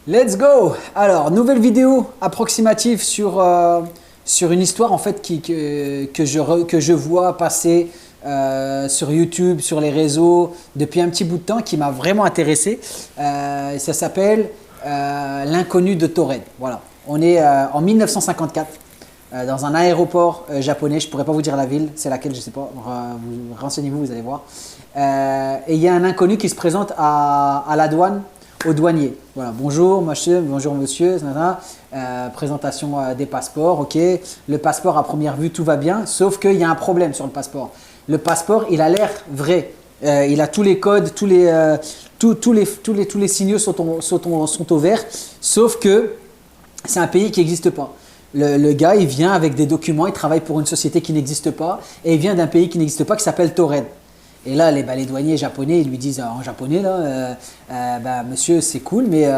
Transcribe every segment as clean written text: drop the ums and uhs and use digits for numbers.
Let's go! Alors, nouvelle vidéo approximative sur une histoire en fait que je vois passer sur YouTube, sur les réseaux depuis un petit bout de temps qui m'a vraiment intéressé. Ça s'appelle l'inconnu de Taured. Voilà. On est en 1954 dans un aéroport japonais. Je ne pourrais pas vous dire la ville, c'est laquelle, je ne sais pas. Renseignez-vous, vous allez voir. Et il y a un inconnu qui se présente à la douane, au douanier. Voilà, bonjour monsieur, présentation des passeports, ok. Le passeport à première vue, tout va bien, sauf qu'il y a un problème sur le passeport. Le passeport, il a l'air vrai. Il a tous les codes, tous les signaux sont au vert, sauf que c'est un pays qui n'existe pas. Le gars, il vient avec des documents, il travaille pour une société qui n'existe pas, et il vient d'un pays qui n'existe pas, qui s'appelle Taured. Et là, les douaniers japonais, ils lui disent en japonais, là, monsieur, c'est cool, mais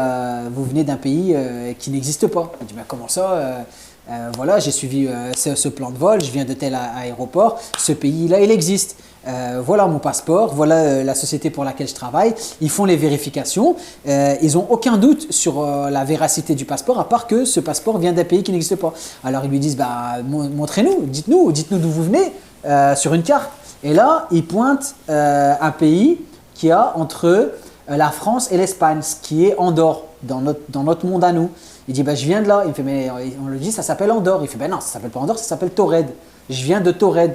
vous venez d'un pays qui n'existe pas. Il dit, comment ça voilà, j'ai suivi ce plan de vol, je viens de tel aéroport, ce pays-là, il existe. Voilà mon passeport, voilà la société pour laquelle je travaille. Ils font les vérifications, ils n'ont aucun doute sur la véracité du passeport, à part que ce passeport vient d'un pays qui n'existe pas. Alors ils lui disent, montrez-nous, dites-nous d'où vous venez sur une carte. Et là, ils pointent un pays qui a entre la France et l'Espagne, ce qui est Andorre, dans notre monde à nous. Il dit, je viens de là. Il me fait, mais on le dit, ça s'appelle Andorre. Il fait, non, ça s'appelle pas Andorre, ça s'appelle Taured. Je viens de Taured.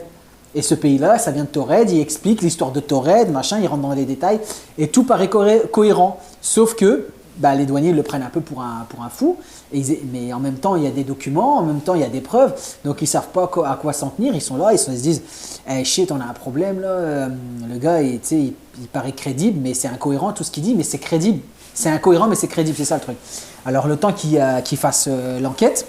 Et ce pays-là, ça vient de Taured. Il explique l'histoire de Taured, machin, il rentre dans les détails. Et tout paraît cohérent. Sauf que les douaniers le prennent un peu pour un fou. Mais en même temps, il y a des documents, en même temps, il y a des preuves. Donc, ils ne savent pas à quoi s'en tenir. Ils sont là, ils se disent, hey, shit, on a un problème là. Le gars, il paraît crédible, mais c'est incohérent tout ce qu'il dit, mais c'est crédible. C'est incohérent, mais c'est crédible, c'est ça le truc. Alors, le temps qu'il fasse l'enquête,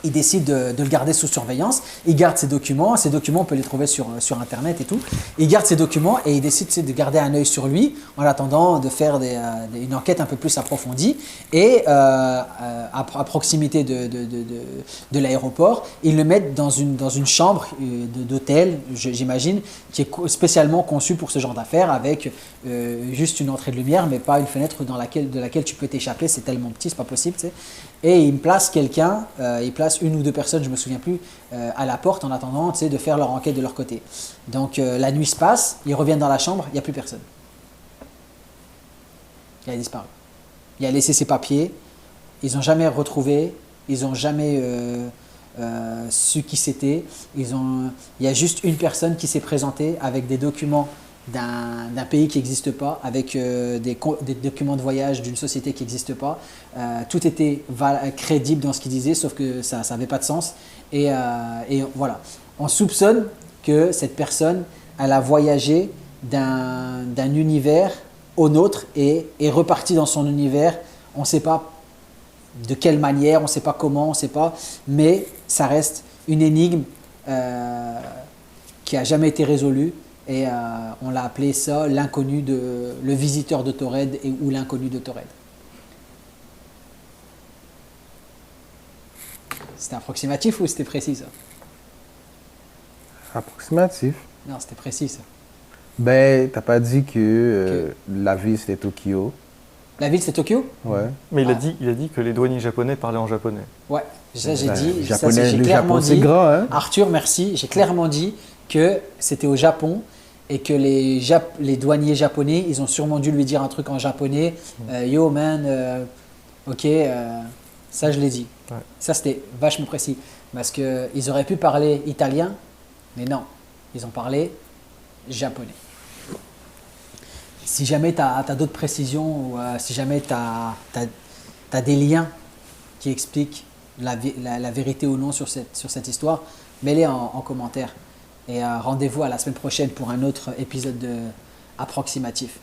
il décide de le garder sous surveillance. Il garde ses documents. Ces documents, on peut les trouver sur Internet et tout. Il garde ses documents et il décide de garder un œil sur lui en attendant de faire une enquête un peu plus approfondie. Et à proximité de l'aéroport, ils le mettent dans une chambre d'hôtel, j'imagine, qui est spécialement conçue pour ce genre d'affaires, avec juste une entrée de lumière, mais pas une fenêtre de laquelle tu peux t'échapper. C'est tellement petit, c'est pas possible, tu sais. Et il place quelqu'un, il place une ou deux personnes, je ne me souviens plus, à la porte en attendant de faire leur enquête de leur côté. Donc la nuit se passe, ils reviennent dans la chambre, il n'y a plus personne. Il a disparu. Il a laissé ses papiers, ils n'ont jamais retrouvé, ils n'ont jamais su qui c'était. Il y a juste une personne qui s'est présentée avec des documents d'un pays qui n'existe pas, avec des documents de voyage d'une société qui n'existe pas. Tout était crédible dans ce qu'il disait, sauf que ça n'avait pas de sens. Et voilà, on soupçonne que cette personne, elle a voyagé d'un univers au nôtre et est repartie dans son univers. On ne sait pas de quelle manière, on ne sait pas comment, on ne sait pas, mais ça reste une énigme qui n'a jamais été résolue. Et on l'a appelé ça le visiteur de Taured ou l'inconnu de Taured. C'était approximatif ou c'était précis ça? Approximatif. Non, c'était précis ça. T'as pas dit que la ville c'était Tokyo. La ville c'est Tokyo? Ouais. Mais il a dit que les douaniers japonais parlaient en japonais. Ouais, ça j'ai dit. Japonais, j'ai le clairement Japon c'est dit. grand, hein? Arthur, merci. J'ai clairement dit que c'était au Japon. Et que les douaniers japonais, ils ont sûrement dû lui dire un truc en japonais. Yo man, ok, ça je l'ai dit. Ouais. Ça c'était vachement précis. Parce qu'ils auraient pu parler italien, mais non, ils ont parlé japonais. Si jamais tu as d'autres précisions ou si jamais tu as des liens qui expliquent la vérité ou non sur cette histoire, mets-les en commentaire. Et rendez-vous à la semaine prochaine pour un autre épisode approximatif.